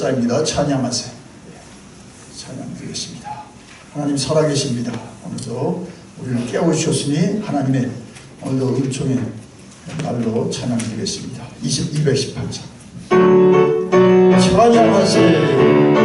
14입니다. 찬양하세요. 찬양 드리겠습니다. 하나님 살아계십니다. 오늘도 우리를 깨워주셨으니 하나님의 오늘도 은총의 날로 찬양 드리겠습니다. 218장 찬양하세요.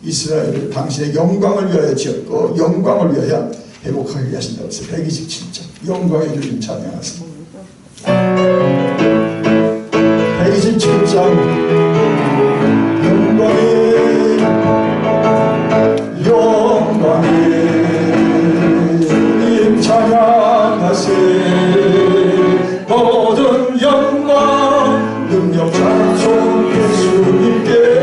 이스라엘을 당신의 영광을 위하여 지었고 영광을 위하여 회복하게 하신다고 해서 127장 영광의 주님 찬양하세요. 127장 영광의 주님 찬양하세요. 모든 영광 능력 찬송 예수님께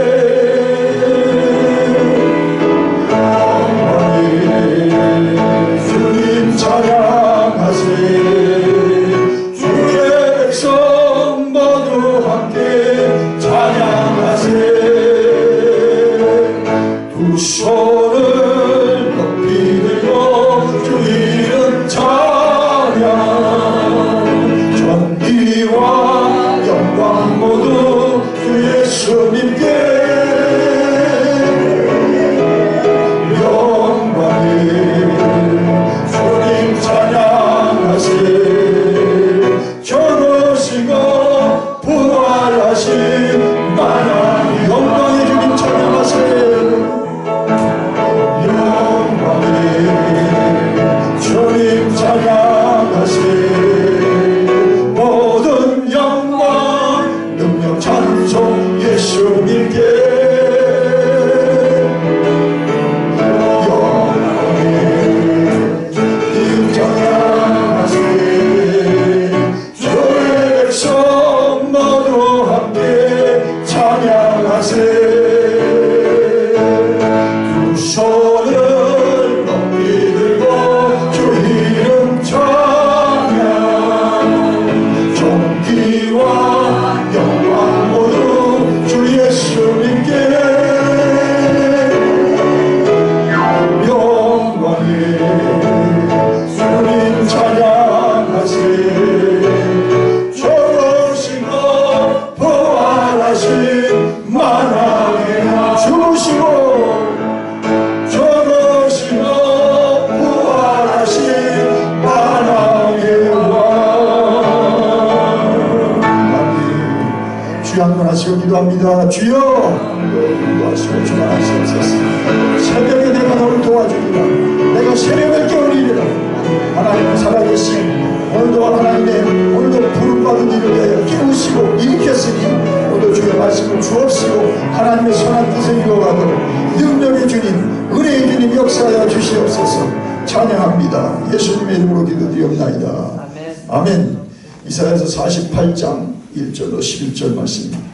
손을 높이 들고 주 이름 찬양 기도합니다. 주여 인도하시고 주관하시옵소서. 새벽에 내가 너를 도와주리라. 내가 새벽을 깨우리리라. 하나님은 살아계신 오늘도 하나님의 오늘도 부름받은 일을 위하여 깨우시고 일으켰으니 오늘도 주의 말씀을 주옵시고 하나님의 선한 뜻을 이루어가도록 능력의 주님 은혜의 주님 역사하여 주시옵소서. 찬양합니다. 예수님의 이름으로 기도드리옵나이다. 아멘. 이사야서 48장 1절로 11절 말씀입니다.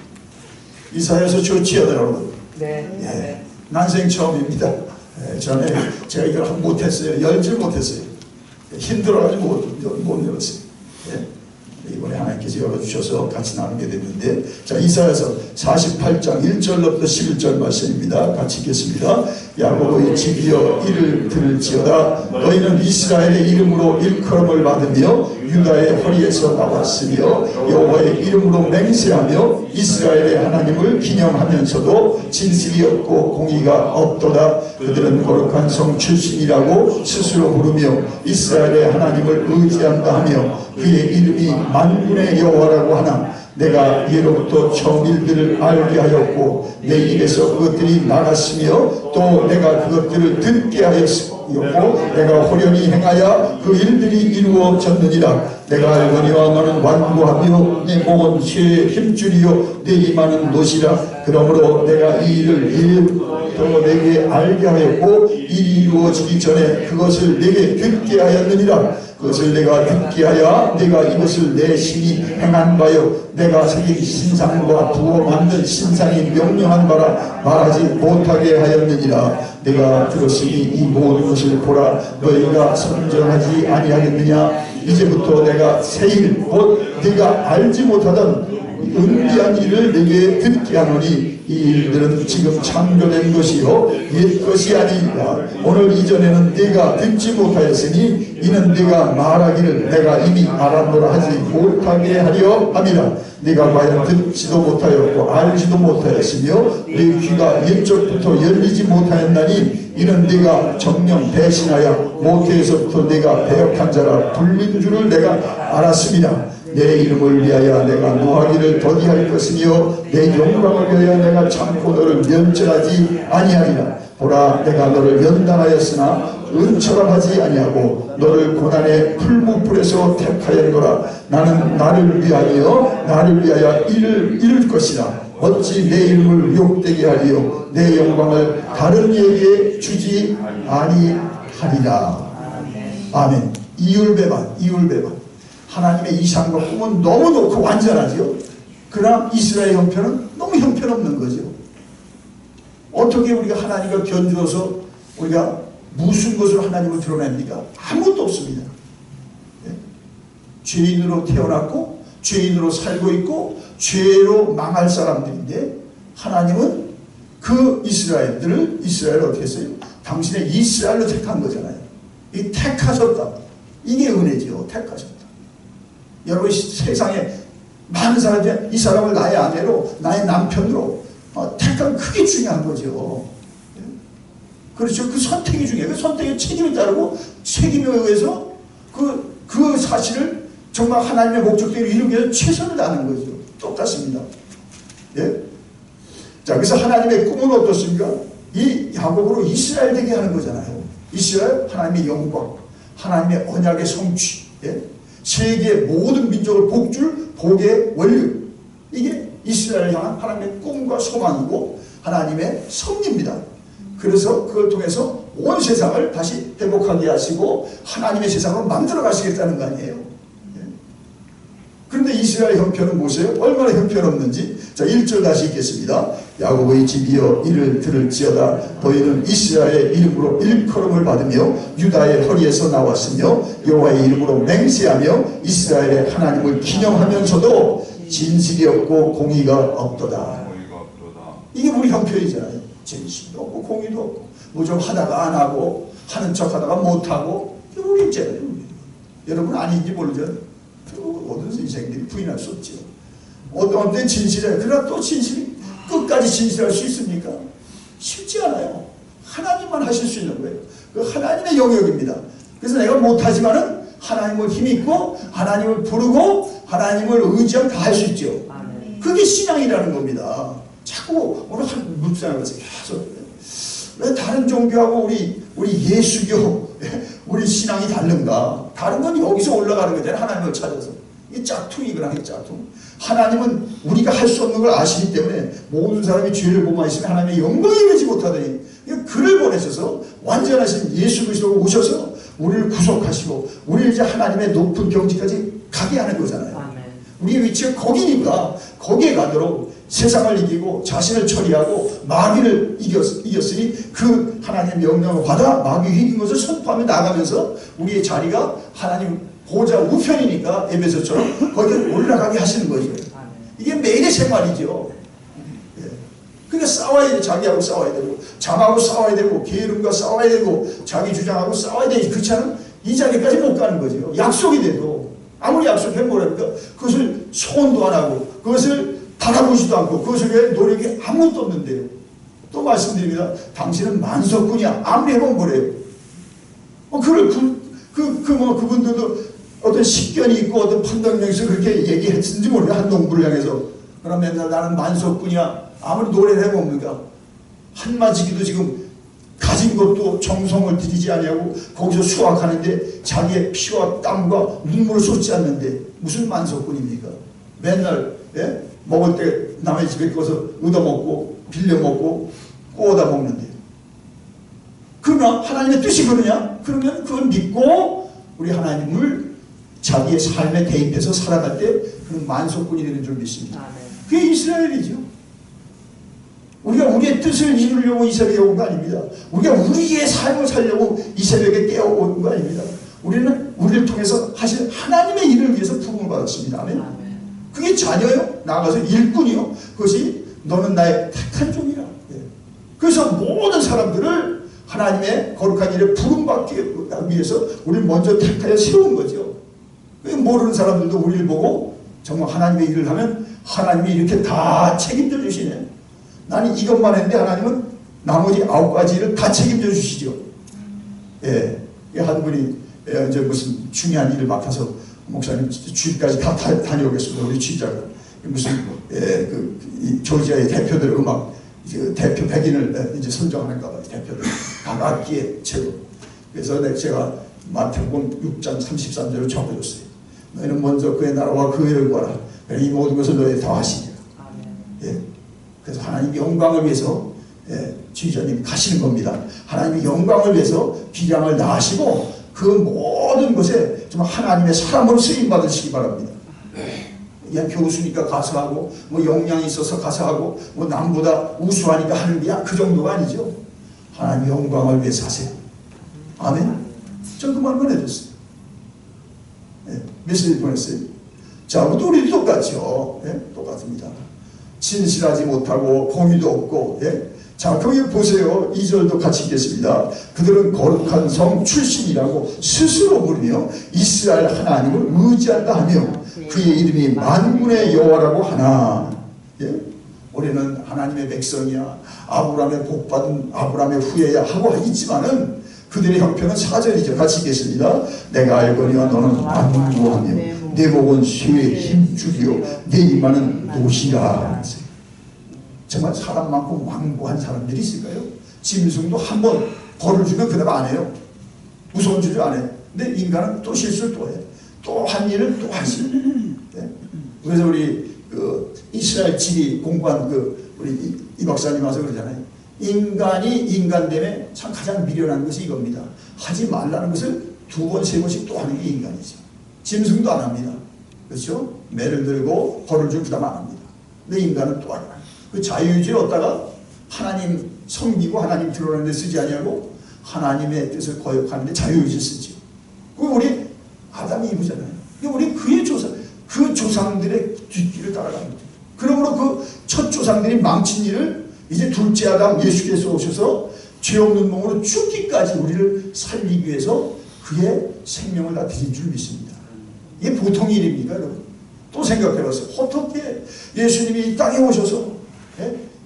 이사야서 좋지요 여러분? 네. 예, 난생 처음입니다. 전에 제가 이걸 못했어요. 열질 못했어요. 힘들어가지고 못 열었어요. 예. 이번에 하나님께서 열어주셔서 같이 나누게 됐는데, 자, 이사야서 48장 1절로부터 11절 말씀입니다. 같이 읽겠습니다. 야곱의 집이여 이를 들을지어다. 너희는 이스라엘의 이름으로 일컬음을 받으며 유다의 허리에서 나왔으며 여호와의 이름으로 맹세하며 이스라엘의 하나님을 기념하면서도 진실이 없고 공의가 없도다. 그들은 거룩한 성 출신이라고 스스로 부르며 이스라엘의 하나님을 의지한다 하며 그의 이름이 만군의 여호와라고 하나 내가 예로부터 처음 일들을 알게 하였고 내 입에서 그것들이 나갔으며 또 내가 그것들을 듣게 하였고 내가 호련히 행하여 그 일들이 이루어졌느니라. 내가 알거니와 너는 완고하며 내 목은 쇠의 힘줄이요 내 이마는 노시라. 그러므로 내가 이 일을 더 내게 알게 하였고 일이 이루어지기 전에 그것을 내게 듣게 하였느니라. 그것을 내가 듣게 하여 내가 이것을 내 신이 행한 바요 내가 새긴 신상과 부어 만든 신상이 명령한 바라 말하지 못하게 하였느니라. 내가 들었으니 이 모든 것을 보라. 너희가 선정하지 아니하겠느냐. 이제부터 내가 새 일 곧 네가 알지 못하던 은비한 일을 내게 듣게 하노니 이 일들은 지금 창조된 것이요 옛 것이 아니니라. 오늘 이전에는 네가 듣지 못하였으니 이는 네가 말하기를 내가 이미 알았노라 하지 못하게 하려 함이라. 네가 과연 듣지도 못하였고 알지도 못하였으며 네 귀가 옛적부터 열리지 못하였나니 이는 네가 정령 배신하여 모태에서부터 네가 배역한 자라 불린 줄을 내가 알았습니다. 내 이름을 위하여 내가 노하기를 더디할 것이며 내 영광을 위하여 내가 참고 너를 면절하지 아니하리라. 보라 내가 너를 연단하였으나 은처럼하지 아니하고 너를 고난의 풀무불에서 택하였노라. 나는 나를 위하여 이를 이룰 것이라. 어찌 내 이름을 욕되게 하리요 내 영광을 다른 이에게 주지 아니하리라. 아멘. 이율배반 하나님의 이상과 꿈은 너무 좋고 완전하죠. 그러나 이스라엘 형편은 너무 형편없는 거죠. 어떻게 우리가 하나님과 견주어서 우리가 무슨 것으로 하나님을 드러냅니까? 아무것도 없습니다. 네? 죄인으로 태어났고 죄인으로 살고 있고 죄로 망할 사람들인데 하나님은 그 이스라엘을 어떻게 했어요? 당신의 이스라엘로 택한 거잖아요. 이 택하셨다. 이게 은혜지요. 택하셨다. 여러분 세상에 많은 사람들이 이 사람을 나의 아내로 나의 남편으로 택하면 그게 중요한 거죠. 그렇죠. 그 선택이 중요해요. 그 선택에 책임이 따르고 책임에 의해서 그 사실을 정말 하나님의 목적대로 이루기 위해서 최선을 다하는 거죠. 똑같습니다. 예? 자, 그래서 하나님의 꿈은 어떻습니까? 이 야곱으로 이스라엘 되게 하는 거잖아요. 이스라엘 하나님의 영광, 하나님의 언약의 성취, 예? 세계 모든 민족을 복줄 복의 원류, 이게 이스라엘을 향한 하나님의 꿈과 소망이고 하나님의 섭리입니다. 그래서 그걸 통해서 온 세상을 다시 회복하게 하시고 하나님의 세상으로 만들어 가시겠다는 거 아니에요. 그런데 이스라엘 형편은 보세요. 얼마나 형편없는지. 자, 1절 다시 읽겠습니다. 야곱의 집이여 이를 들을지어다. 너희는 이스라엘의 이름으로 일컬음을 받으며 유다의 허리에서 나왔으며 여호와의 이름으로 맹세하며 이스라엘의 하나님을 기념하면서도 진실이 없고 공의가 없도다. 이게 우리 형편이잖아요. 진실도 없고 공의도 없고 뭐 좀 하다가 안 하고 하는 척 하다가 못하고 이게 우리 있잖아요. 여러분 아닌지 모르죠. 모든 인생들이 부인할 수 없죠. 어떤 때 진실해. 그러나 또 진실이 끝까지 진실할 수 있습니까? 쉽지 않아요. 하나님만 하실 수 있는 거예요. 그 하나님의 영역입니다. 그래서 내가 못하지만은 하나님을 힘입고 하나님을 부르고 하나님을 의지하면 다 할 수 있죠. 그게 신앙이라는 겁니다. 자꾸 오늘 한 묵상하면서 계속 왜 다른 종교하고 우리 예수교 우리 신앙이 다른가? 다른 건 여기서 올라가는 거잖아요. 하나님을 찾아서. 이 짝퉁이구나. 이 짝퉁. 하나님은 우리가 할 수 없는 걸 아시기 때문에 모든 사람이 죄를 범하여 있으면 하나님의 영광에 이르지 못하더니 그를 보내셔서 완전하신 예수 그리스도가 오셔서 우리를 구속하시고 우리를 이제 하나님의 높은 경지까지 가게 하는 거잖아요. 아멘. 우리의 위치가 거기니까 거기에 가도록 세상을 이기고 자신을 처리하고 마귀를 이겼으니 그 하나님의 명령을 받아 마귀 이긴 것을 선포하며 나가면서 우리의 자리가 하나님 보좌 우편이니까 에베소처럼 거기에 올라가게 하시는 거죠. 이게 매일의 생활이죠. 그러니까 싸워야 돼. 자기하고 싸워야 되고 장하고 싸워야 되고 게으름과 싸워야 되고 자기 주장하고 싸워야 되지. 그렇지 않으면 이 자리까지 못 가는 거죠. 약속이 돼도 아무리 약속하면 뭐랍니까? 그것을 소원도 안 하고 그것을 바라보지도 않고 그것을 위해 노력이 아무것도 없는데요. 또 말씀드립니다. 당신은 만석군이야. 아무리 해보면 뭐래요? 그분들도 어떤 식견이 있고 어떤 판단력에서 그렇게 얘기했는지 모르겠어요. 한 농부를 향해서. 그럼 맨날 나는 만석군이야. 아무리 노래를 해봅니까? 한마디기도 지금 가진 것도 정성을 들이지 아니하고 거기서 수확하는데 자기의 피와 땀과 눈물을 쏟지 않는데 무슨 만석군입니까? 맨날 먹을 때 남의 집에 가서 얻어먹고 빌려먹고 꼬다 먹는데 그러나 하나님의 뜻이 그러냐? 그러면 그걸 믿고 우리 하나님을 자기의 삶에 대입해서 살아갈 때 그런 만석군이 되는 줄 믿습니다. 그게 이스라엘이죠. 우리가 우리의 뜻을 이루려고 이 새벽에 온 거 아닙니다. 우리가 우리의 삶을 살려고 이 새벽에 깨어온 거 아닙니다. 우리는 우리를 통해서 하신 하나님의 일을 위해서 부름을 받았습니다. 아멘. 그게 자녀요. 나가서 일꾼이요. 그것이 너는 나의 택한 종이라. 그래서 모든 사람들을 하나님의 거룩한 일에 부름받기 위해서 우리를 먼저 택하여 세운 거죠. 모르는 사람들도 우리를 보고 정말 하나님의 일을 하면 하나님이 이렇게 다 책임져 주시네. 나는 이것만 했는데 하나님은 나머지 9가지를 다 책임져 주시죠. 한 분이 이제 무슨 중요한 일을 맡아서 목사님 주일까지 다 다녀오겠습니다. 우리 취자가 무슨 조지아의 대표들 음악 대표 100인을 이제 선정하는가 봐요. 대표들 각 악기의 채로. 그래서 제가 마태복음 6장 33절을 적어줬어요. 너희는 먼저 그의 나라와 그의 의를 구하라. 이 모든 것을 너희 다 하시리라. 그래서 하나님 영광을 위해서 지휘자님이 가시는 겁니다. 하나님의 영광을 위해서 기량을 다하시고 그 모든 것에 정말 하나님의 사람으로 쓰임 받으시기 바랍니다. 그냥 교수니까 가서 하고 뭐 역량이 있어서 가서 하고 뭐 남보다 우수하니까 하는 게 그 정도가 아니죠. 하나님의 영광을 위해서 하세요. 아멘. 전 그 말 보내줬어요. 메시지 보냈어요. 자, 우리도 똑같죠. 똑같습니다. 진실하지 못하고 공의도 없고. 자, 거기 보세요. 2절도 같이 읽겠습니다. 그들은 거룩한 성 출신이라고 스스로 부르며 이스라엘 하나님을 의지한다 하며 그의 이름이 만군의 여호와라고 하나. 우리는 하나님의 백성이야. 아브라함의 복받은 아브라함의 후예야 하고 있지만은 그들의 형편은 4절이죠. 같이 읽겠습니다. 내가 알거니와 너는 완고하며 내 목은 쇠의 힘줄이요 내 이마는 노시라. 정말 사람 많고 완고한 사람들이 있을까요? 짐승도 한 번 벌을 주면 그 다음 안 해요. 무서운 줄을 안 해요. 근데 인간은 또 실수를 또 해. 또 한 일을 또 하지. 그래서 우리 이스라엘 지리 공부한 우리 이 박사님 와서 그러잖아요. 인간이 인간 때문에 참 가장 미련한 것이 이겁니다. 하지 말라는 것을 2번, 3번씩 또 하는 게 인간이죠. 짐승도 안 합니다. 그렇죠? 매를 들고 벌을 주고 그 다음 안 합니다. 근데 인간은 또 하나. 그 자유의지를 얻다가 하나님 섬기고 하나님 드러내는 데 쓰지 아니하고 하나님의 뜻을 거역하는 데 자유의지 쓰죠. 그리고 우리 아담이 이브잖아요. 우리 그의 그 조상들의 뒷길을 따라갑니다. 그러므로 그 첫 조상들이 망친 일을 이제 둘째 아담 예수께서 오셔서 죄 없는 몸으로 죽기까지 우리를 살리기 위해서 그의 생명을 다 드린 줄 믿습니다. 이게 보통 일입니까, 여러분? 또 생각해봤어요. 어떻게 예수님이 이 땅에 오셔서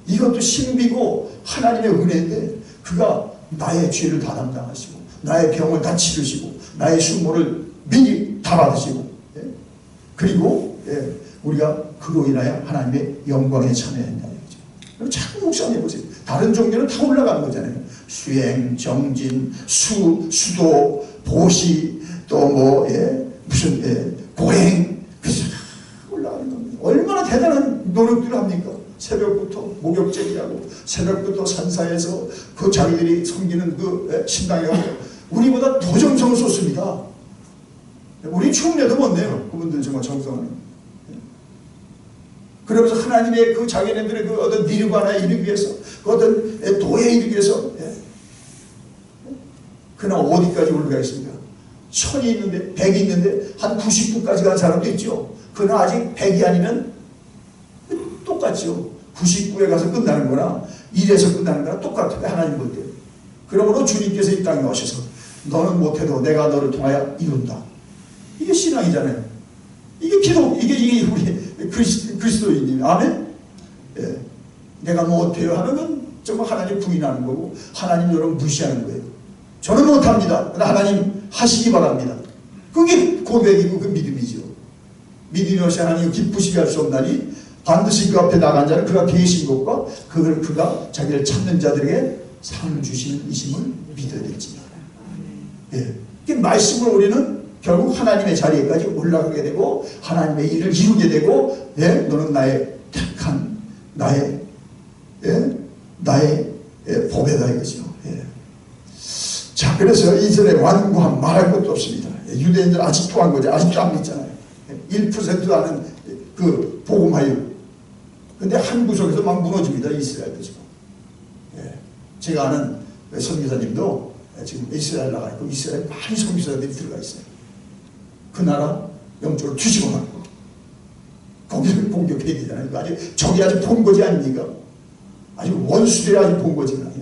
이것도 신비고 하나님의 은혜인데 그가 나의 죄를 다 담당하시고 나의 병을 다 치르시고 나의 수모를 미리 다 받으시고 그리고 우리가 그로 인하여 하나님의 영광에 참여한다는 거죠. 자꾸 묵상해 보세요. 다른 종교는 다 올라가는 거잖아요. 수행, 정진, 수도, 보시, 또 뭐 무슨 고행, 그래서 올라가는 겁니다. 얼마나 대단한 노력들을 합니까? 새벽부터 목욕제기하고 새벽부터 산사에서 그 자기들이 섬기는 그 신당에 가고 우리보다 더 정성을 쏟습니다. 우리 흉내도 못 내요. 그분들은 정말 정성하는. 그러면서 하나님의 그 자기네들의 그 어떤 니르바나에 이르기 위해서 그 어떤 도에 이르기 위해서 그러나 어디까지 올라가겠습니까? 1000이 있는데 100이 있는데 한 99까지 간 사람도 있죠. 그러나 아직 100이 아니면 똑같죠. 99에 가서 끝나는 거나 1에서 끝나는 거나 똑같아요. 하나님 볼 때. 그러므로 주님께서 이 땅에 오셔서 너는 못해도 내가 너를 통하여 이룬다. 이게 신앙이잖아요. 이게 기도, 이게 우리 그리스도인이. 아멘? 예. 내가 못해요 하면 정말 하나님 부인하는 거고 하나님 여러분 무시하는 거예요. 저는 못합니다. 하나님 하시기 바랍니다. 그게 고백이고 그 믿음이죠. 믿음이 없이 하나님 기쁘시게 할 수 없나니 반드시 그 앞에 나간 자는 그가 계신 것과 그가 자기를 찾는 자들에게 상을 주시는 이심을 믿어야 될지니라. 예. 그 말씀을 우리는 결국 하나님의 자리에까지 올라가게 되고 하나님의 일을 이루게 되고 너는 나의 택한 나의 보배다 이거죠. 자, 그래서 이전에 완고함 말할 것도 없습니다. 유대인들 아직도 한 거죠. 아직도 안 믿잖아요. 1%도 아는 그 복음화율. 근데 한 구석에서 막 무너집니다. 이스라엘도 지금. 제가 아는 선교사님도 지금 이스라엘 나가 있고 이스라엘 많은 선교사들이 들어가 있어요. 그 나라 영적으로 뒤집어 놨고 거기를 공격해야 되잖아요. 아직 적이 아직 본거지 아닙니까? 아직 원수들이 아직 본거지가 아니에요.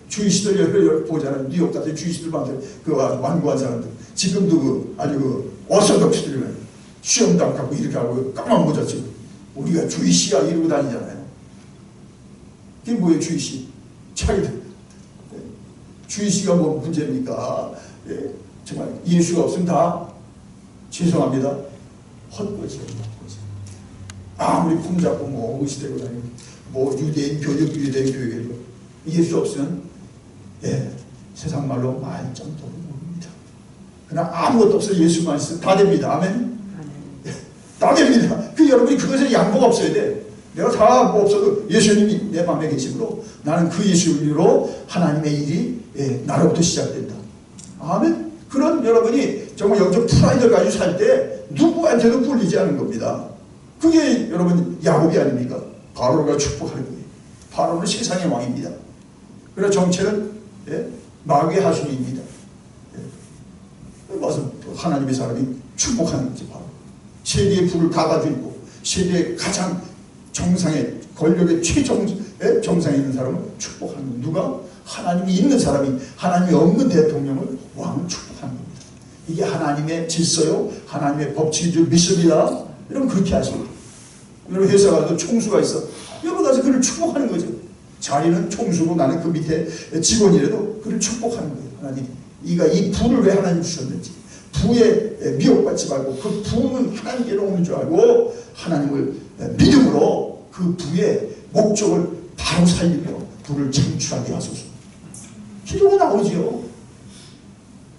주이시들 여러 보잖아요. 뉴욕 같은 주이시들 많아요. 그 완고한 사람들. 지금도 그 아주 그 어서덕스들이면 시험도 안 갖고 이렇게 하고 까만 모자 쓰고 우리가 주이시야 이러고 다니잖아요. 그게 뭐예요, 주이시? 자기들. 주이시가 뭐 문제입니까? 정말 예수가 없으면 다 죄송합니다. 헛거지예요, 헛거지. 아무리 품잡고 뭐 의시되고 다니고 뭐 유대인 교육해도 예수 없으면 세상 말로 말짱도 모릅니다. 그러나 아무것도 없어요. 예수만 있으면 다 됩니다. 아멘? 다 됩니다. 그 여러분이 그것에 양보가 없어야 돼. 내가 다 뭐 없어도 예수님이 내 마음에 계심으로 나는 그 예수님으로 하나님의 일이 나로부터 시작된다. 아멘? 그런 여러분이 정말 영적 프라이드를 가지고 살 때 누구한테도 꿀리지 않은 겁니다. 그게 여러분 야곱이 아닙니까? 바로가 축복하는 거예요. 바로는 세상의 왕입니다. 그래서 정체는 마귀의 하수인입니다. 그래서 하나님의 사람이 축복하는 거지. 바로 세계의 불을 다 가지고 있고 세계의 가장 정상의 권력의 정상에 있는 사람을 축복하는 겁니다. 누가? 하나님이 있는 사람이 하나님이 없는 대통령을 왕을 축복하는 겁니다. 이게 하나님의 질서요 하나님의 법칙인 줄 믿습니다. 여러분 그렇게 하십니다. 여러분 회사 가도 총수가 있어. 여러분 가서 그를 축복하는 거죠. 자리는 총수고 나는 그 밑에 직원이라도 그를 축복하는 거예요. 하나님 이 부를 왜 하나님 주셨는지 부에 미혹받지 말고 그 부는 하나님께로 오는 줄 알고 하나님을 믿음으로 그 부의 목적을 바로 살리며 부를 창출하게 하소서. 기도가 나오죠.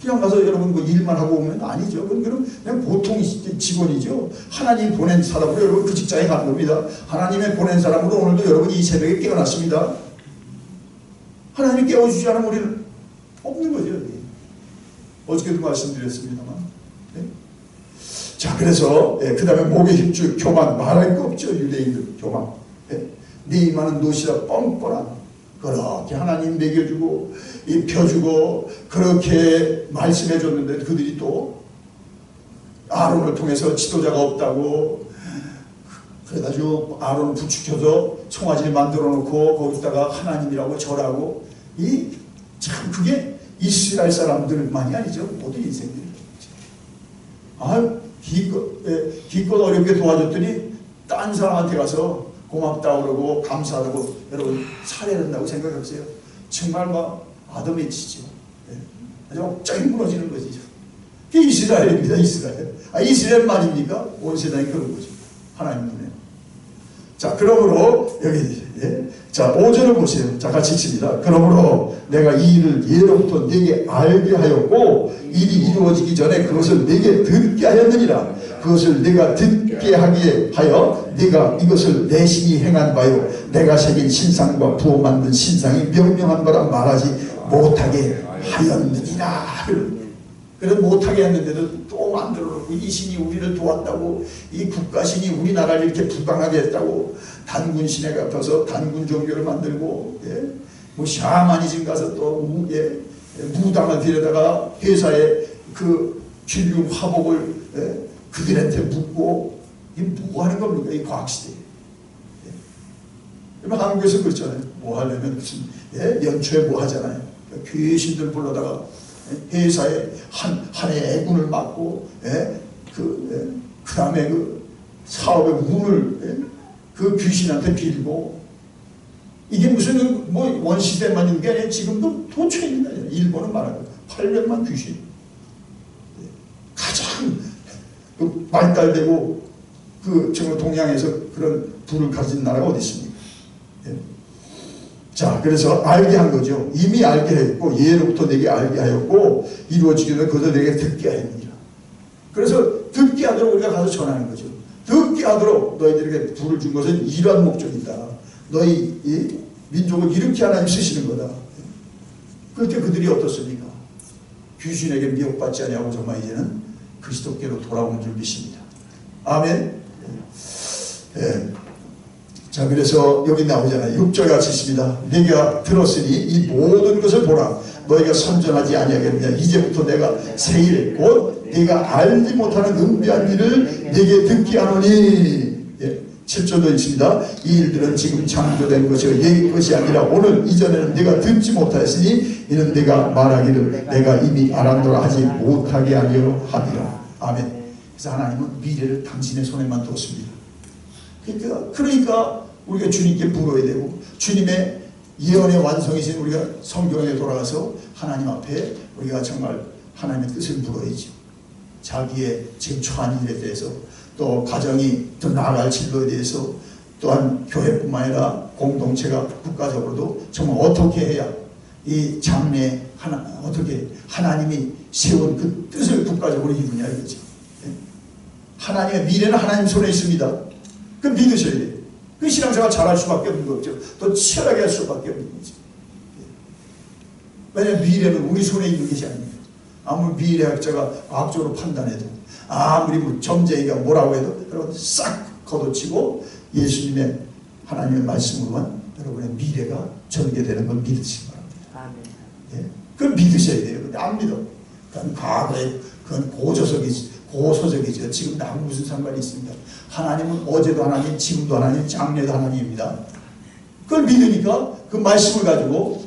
그냥 가서 여러분 뭐 일만 하고 오면 아니죠. 그냥 보통 직원이죠. 하나님 보낸 사람으로 여러분 그 직장에 가는 겁니다. 하나님의 보낸 사람으로 오늘도 여러분이 이 새벽에 깨어났습니다. 하나님이 깨워주지 않으면 우리는 없는 거죠. 어저께도 말씀드렸습니다만. 자, 그래서 그 다음에 목에 힘줄 교만 말할 거 없죠. 유대인들 교만. 네 이마는 노시라 뻔뻔한 그렇게 하나님 먹여주고 입혀주고 그렇게 말씀해줬는데 그들이 또 아론을 통해서 지도자가 없다고 그래가지고 아론을 부추켜서 송아지를 만들어 놓고 거기다가 하나님이라고 절하고 참 그게 이스라엘 사람들만이 아니죠. 모든 인생들이. 기껏 어렵게 도와줬더니 딴 사람한테 가서 고맙다 그러고 감사하고 여러분 살해한다고 생각했어요. 정말 막 아담해지죠. 아주 억장이 무너지는 것이죠. 그게 이스라엘입니다. 이스라엘. 이스라엘만입니까? 온 세상이 그런 거죠. 하나님 눈에. 자, 그러므로 여기 자 5절을 보세요. 자, 같이 읽습니다. 그러므로 내가 이 일을 예로부터 네게 알게 하였고 일이 이루어지기 전에 그것을 네게 듣게 하였느니라. 그것을 내가 듣게 하기에 하여 네가 이것을 내 신이 행한 바요 내가 새긴 신상과 부어 만든 신상이 명령한 거라 말하지 못하게 하였느니라. 그래서 못하게 했는데도 또 만들어 놓고 이 신이 우리를 도왔다고, 이 국가신이 우리나라를 이렇게 부강하게 했다고 단군 신에 갚아서 단군 종교를 만들고, 뭐 샤머니즘 가서 또 무당을 데려다가 회사에 그 균류 화복을 그들한테 묻고, 이게 뭐 하는 겁니까? 이 과학시대에. 한국에서 그렇잖아요. 뭐 하려면 무슨 연초에 뭐 하잖아요. 귀신들 불러다가 회사에 한 해의 애군을 맡고, 그 다음에 그 사업의 운을 그 귀신한테 빌고, 이게 무슨 뭐 원시대만 있는 게 아니라 지금도 도처에 있는 게 아니라 일본은 말하고 800만 귀신. 가장 그 발달되고 그 정말 동양에서 그런 불을 가진 나라가 어디 있습니까? 자, 그래서 알게 한 거죠. 이미 알게 했고 예로부터 내게 알게 하였고 이루어지기 전에 그것을 내게 듣게 하였느니라. 그래서 듣게 하도록 우리가 가서 전하는 거죠. 듣게 하도록 너희들에게 불을 준 것은 이러한 목적이다. 너희 이 민족을 이렇게 하나님 쓰시는 거다. 그때 그들이 어떻습니까? 귀신에게 미혹받지 아니하고 정말 이제는 그리스도께로 돌아오는 줄 믿습니다. 아멘. 자, 그래서 여기 나오잖아요. 6절 같이 있습니다. 네가 들었으니 이 모든 것을 보라. 너희가 선전하지 아니하겠느냐. 이제부터 내가 새 일 곧 네가 알지 못하는 은비한 일을 네게 듣게 하노니. 7절도 있습니다. 이 일들은 지금 창조된 것이요 옛 것이 아니라 오늘 이전에는 네가 듣지 못하였으니 이는 네가 말하기를 내가 이미 알았노라 하지 못하게 하려 함이라. 아멘. 그래서 하나님은 미래를 당신의 손에만 뒀습니다. 그러니까 우리가 주님께 물어야 되고, 주님의 예언의 완성이신 우리가 성경에 돌아가서 하나님 앞에 우리가 정말 하나님의 뜻을 물어야죠. 자기의 지금 처한 일에 대해서, 또 가정이 더 나아갈 진로에 대해서, 또한 교회뿐만 아니라 공동체가 국가적으로도 정말 어떻게 해야 이 장래 어떻게 하나님이 세운 그 뜻을 국가적으로 이루냐 이거죠. 하나님의 미래는 하나님 손에 있습니다. 그 믿으셔야 돼요. 그 신앙생활 잘할 수밖에 없는 거죠. 더 치열하게 할 수밖에 없는 거죠. 왜냐하면 미래는 우리 손에 있는 것이 아닙니다. 아무리 미래학자가 과학적으로 판단해도, 아무리 뭐 점쟁이가 뭐라고 해도 여러분 싹 걷어치고 예수님의 하나님의 말씀으로만 여러분의 미래가 전개되는 걸 믿으시기 바랍니다. 그걸 믿으셔야 돼요. 근데 안 믿어. 그건 과거에, 그건 고소적이죠. 지금 나하고 무슨 상관이 있습니까? 하나님은 어제도 하나님, 지금도 하나님, 장래도 하나님입니다. 그걸 믿으니까 그 말씀을 가지고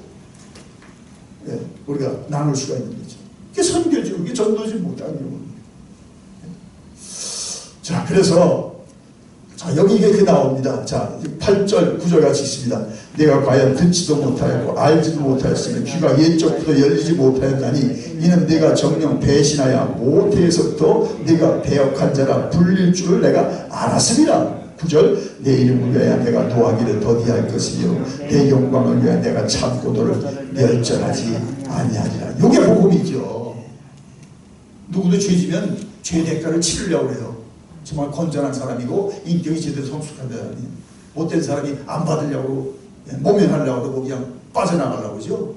우리가 나눌 수가 있는 거죠. 그게 선교죠. 그게 전도지 못하는 겁니다. 자, 그래서 자, 여기 이게 나옵니다. 자, 8절, 9절 같이 있습니다. 내가 과연 듣지도 못하였고 알지도 못하였으며 귀가 옛적부터 열리지 못하였나니 이는 내가 정녕 배신하여 모태에서부터 내가 배역한 자라 불릴 줄을 내가 알았습니다. 9절, 내 이름을 위하여 내가 도하기를 더디할 것이요 내 영광을 위하여 내가 참고도를 멸절하지 아니하리라. 이게 복음이죠. 누구도 죄지면 죄 대가를 치르려고 해요. 정말 건전한 사람이고 인격이 제대로 성숙한 사람이, 못된 사람이 안 받으려고 모면하려고 그러고 그냥 빠져나가려고 그러죠.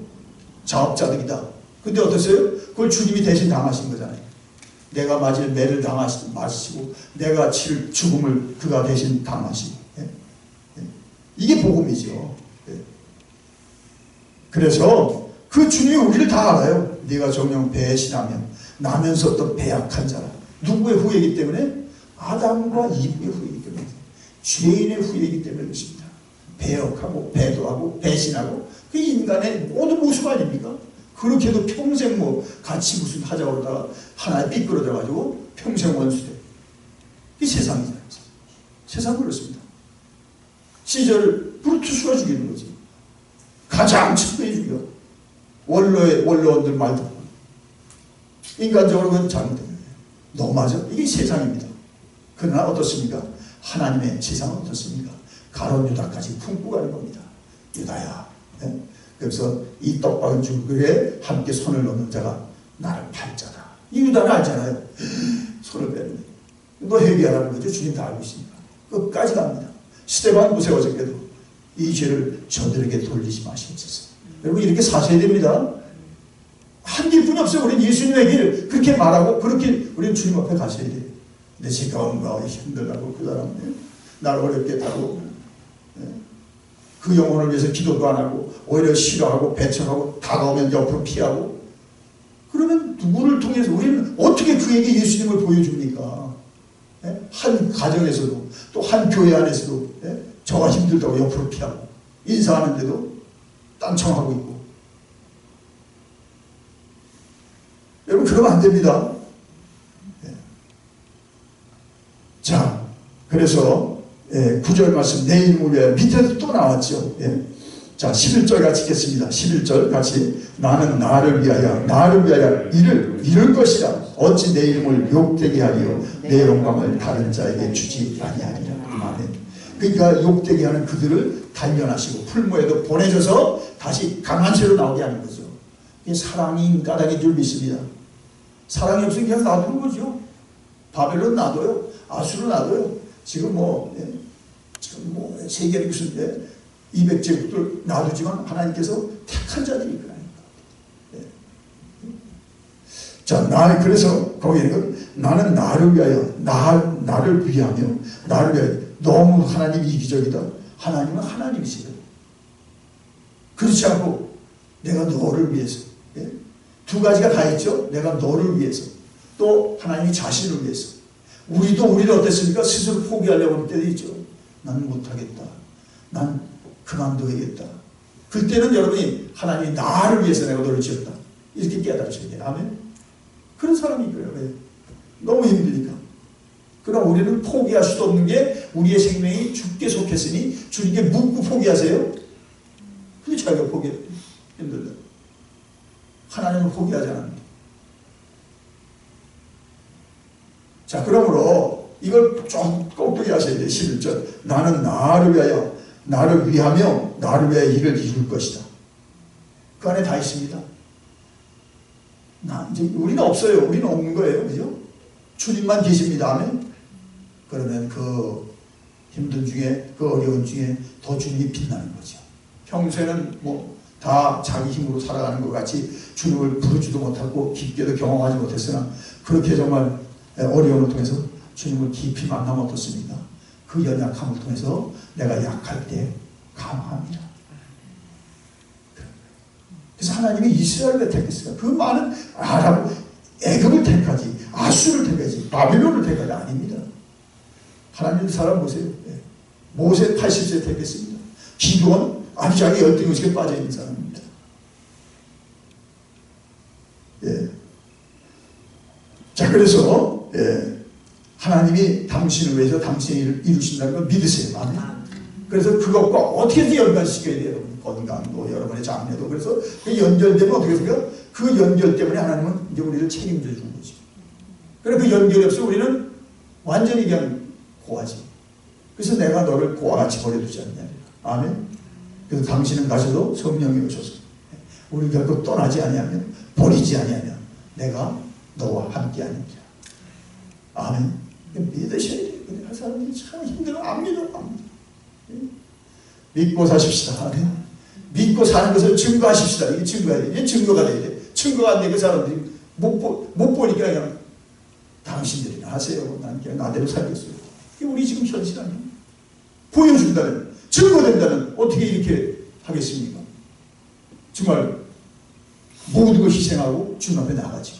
자업자득이다. 근데 어떠세요? 그걸 주님이 대신 당하신 거잖아요. 내가 맞을 매를 마시고 내가 치를 죽음을 그가 대신 당하시고. 이게 복음이죠. 그래서 그 주님이 우리를 다 알아요. 네가 정녕 배신하며 나면서 또 배약한 자라. 누구의 후예이기 때문에? 아담과 이브의 후예이기 때문에, 죄인의 후예이기 때문에 그렇습니다. 배역하고 배도하고 배신하고 그 인간의 모든 모습 아닙니까? 그렇게 해도 평생 뭐 같이 무슨 하자고 그러다가 하나에 삐끄러져가지고 평생 원수돼. 이 세상이잖아요. 세상은 그렇습니다. 시절을 브루투스가 죽이는 거지. 가장 측근히 죽여. 원로원들 말 듣고. 인간적으로 그건 잘못된 거예요. 너무 맞아. 이게 세상입니다. 그러나 어떻습니까? 하나님의 세상은 어떻습니까? 가론 유다까지 품고 가는 겁니다. 유다야. 네? 그래서 이 떡박은 죽으에 함께 손을 넣는 자가 나를 팔자다. 이 유다는 알잖아요. 손을 빼는 너 회개하라는 거죠. 주님 다 알고 있으니까. 끝까지 갑니다. 스데반 무쇠어저께도 이 죄를 저들에게 돌리지 마시옵소서. 여러분 이렇게 사셔야 됩니다. 한 길뿐이 없어요. 우리는 예수님의 길 그렇게 말하고 그렇게 우리는 주님 앞에 가셔야 돼요. 근데 제가 뭔가 힘들다고 그 사람 날 어렵게 하고 그 영혼을 위해서 기도도 안 하고 오히려 싫어하고 배척하고 다가오면 옆으로 피하고 그러면 누구를 통해서 우리는 어떻게 그에게 예수님을 보여줍니까? 한 가정에서도 또 한 교회 안에서도 저가 힘들다고 옆으로 피하고 인사하는데도 딴청하고 있고 여러분 그러면 안 됩니다. 자 그래서 9절 말씀 내 이름을 위하여 밑에도 또 나왔죠. 자 11절 같이 읽겠습니다. 11절 같이 나는 나를 위하여 이를 이룰 것이라 어찌 내 이름을 욕되게 하리요 내 영광을 다른 자에게 주지 아니하리라. 아멘. 그러니까 욕되게 하는 그들을 단련하시고 풀무에도 보내셔서 다시 강한 쇠로 나오게 하는 거죠. 이게 사랑이 까닭인 줄 믿습니다. 사랑이 없으면 그냥 놔두는 거죠. 바벨론 놔둬요. 아수르 놔둬요. 지금 세계는 무슨 200제국들 놔두지만 하나님께서 택한 자들이 있거든요. 자, 그래서 거기에는 나는 나를 위하여, 나를 위하며, 나를 위하여. 너무 하나님이 이기적이다. 하나님은 하나님이세요. 그렇지 않고 내가 너를 위해서. 두 가지가 다 있죠. 내가 너를 위해서. 또 하나님이 자신을 위해서. 우리도 우리를 어땠습니까? 스스로 포기하려고 할 때도 있죠. 난 못하겠다. 난 그만둬야겠다. 그때는 여러분이 하나님이 나를 위해서 내가 너를 지었다. 이렇게 깨달으셔야 돼요. 아멘. 그런 사람이 있고요. 왜? 너무 힘드니까. 그럼 우리는 포기할 수도 없는 게 우리의 생명이 죽게 속했으니 주님께 묻고 포기하세요. 근데 자기가 포기해요. 힘들다. 하나님은 포기하지 않습니다. 자, 그러므로 이걸 좀 꼼꼼히 하셔야 돼요. 11절. 나는 나를 위하여, 나를 위하며, 나를 위하여 일을 이룰 것이다. 그 안에 다 있습니다. 이제 우리는 없어요. 우리는 없는 거예요. 그죠? 주님만 계십니다. 아멘. 그러면 그 힘든 중에, 그 어려운 중에 더 주님이 빛나는 거죠. 평소에는 다 자기 힘으로 살아가는 것 같이 주님을 부르지도 못하고 깊게도 경험하지 못했으나 그렇게 정말 어려움을 통해서 주님을 깊이 만나면 어떻습니까? 그 연약함을 통해서 내가 약할 때 강합니다. 그래서 하나님이 이스라엘을 택했어요. 그 많은 아랍, 애굽을 택하지, 아수를 택하지, 바빌론을 택하지 아닙니다. 하나님 사람 보세요. 모세 80세 택했습니다. 기도는 아주 자기 열등의식에 빠져있는 사람입니다. 자, 그래서 하나님이 당신을 위해서 당신의 일을 이루신다는 걸 믿으세요. 아멘. 그래서 그것과 어떻게든 연관시켜야 돼요. 건강도 여러분의 장래도. 그래서 그 연결되면 어떻게 해서요? 그 연결 때문에 하나님은 이제 우리를 책임져 주는 거지. 그래서 그 연결이 없이 우리는 완전히 그냥 고하지. 그래서 내가 너를 고아같이 버려두지 않냐. 아멘. 그래서 당신은 가셔도 성령이 오셔서 우리 결코 떠나지 아니하면 버리지 아니하면 내가 너와 함께 하느니라. 아멘. 믿으셔야 돼요. 그 사람들이 참 힘들어. 안 믿어. 믿고 사십시다. 아멘. 믿고 사는 것을 증거하십시다. 이게 증거해야 돼. 이게 증거가 돼야 돼. 증거가 안 돼. 그 사람들이 못 보니까 그냥 당신들이나 하세요. 난 그냥 나대로 살겠어요. 이게 우리 지금 현실 아니에요. 보여준다면, 증거된다면 어떻게 이렇게 하겠습니까? 정말 모든 걸 희생하고 주님 앞에 나가지.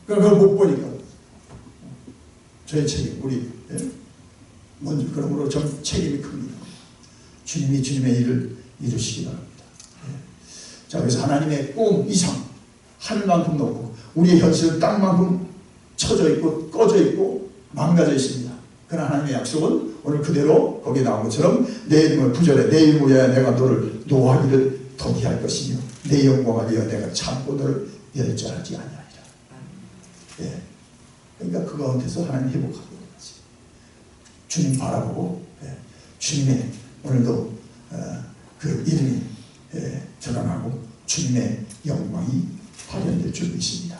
그걸 못 보니까 저의 책임, 우리 먼저 그러므로 전 책임이 큽니다. 주님이 주님의 일을 이루시기 바랍니다. 자, 그래서 하나님의 꿈 이상 하늘만큼 높고 우리의 현실은 땅만큼 쳐져 있고 꺼져 있고 망가져 있습니다. 그러나 하나님의 약속은 오늘 그대로 거기에 나온 것처럼 내 이름을 부절해 내 이름을 위하여 내가 너를 노하기를 더디할 것이며 내 영광을 위하여 내가 참고 너를 멸절하지 아니하리라. 그러니까 그 가운데서 하나님 회복하고 있지. 주님 바라보고 주님의 오늘도 그 이름이 드러나고 주님의 영광이 발현될 줄 믿습니다.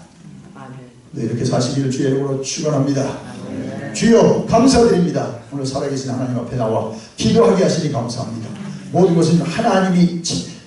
네, 이렇게 사시기를 주의 이름으로 축원합니다. 주여 감사드립니다. 오늘 살아계신 하나님 앞에 나와 기도하게 하시니 감사합니다. 모든 것은 하나님이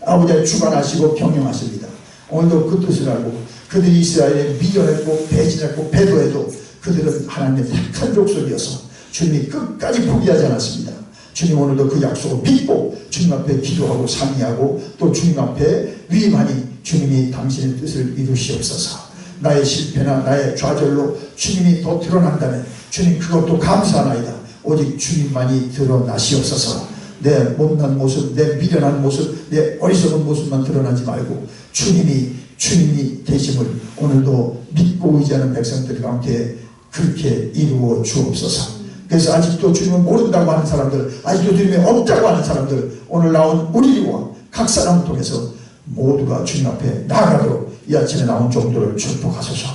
아버지 주관하시고 경영하십니다. 오늘도 그 뜻을 알고 그들이 이스라엘에 미련했고 배신했고 배도해도 그들은 하나님의 택한 족속이어서 주님이 끝까지 포기하지 않았습니다. 주님 오늘도 그 약속을 믿고 주님 앞에 기도하고 상의하고 또 주님 앞에 위임하니 주님이 당신의 뜻을 이루시옵소서. 나의 실패나 나의 좌절로 주님이 더 드러난다면 주님 그것도 감사하나이다. 오직 주님만이 드러나시옵소서. 내 못난 모습, 내 미련한 모습, 내 어리석은 모습만 드러나지 말고 주님이 되심을 오늘도 믿고 의지하는 백성들 가운데 그렇게 이루어 주옵소서. 그래서 아직도 주님을 모른다고 하는 사람들, 아직도 주님이 없다고 하는 사람들, 오늘 나온 우리와 각 사람을 통해서 모두가 주님 앞에 나아가도록 이 아침에 나온 종들을 축복하소서.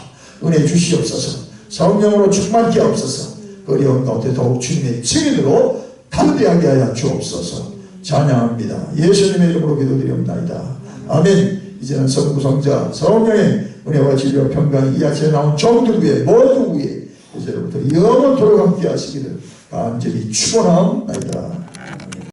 은혜 주시옵소서. 성령으로 충만케 하옵소서. 어려운 가운데 더욱 주님의 증인으로 담대하게 하여 주옵소서. 찬양합니다. 예수님의 이름으로 기도드리옵나이다. 아멘. 이제는 성부성자 성령의 은혜와 진리와 평강이 이 아침에 나온 종들 위에 모두 위에 이제부터 영원토록 함께 하시기를 간절히 축원하옵나이다.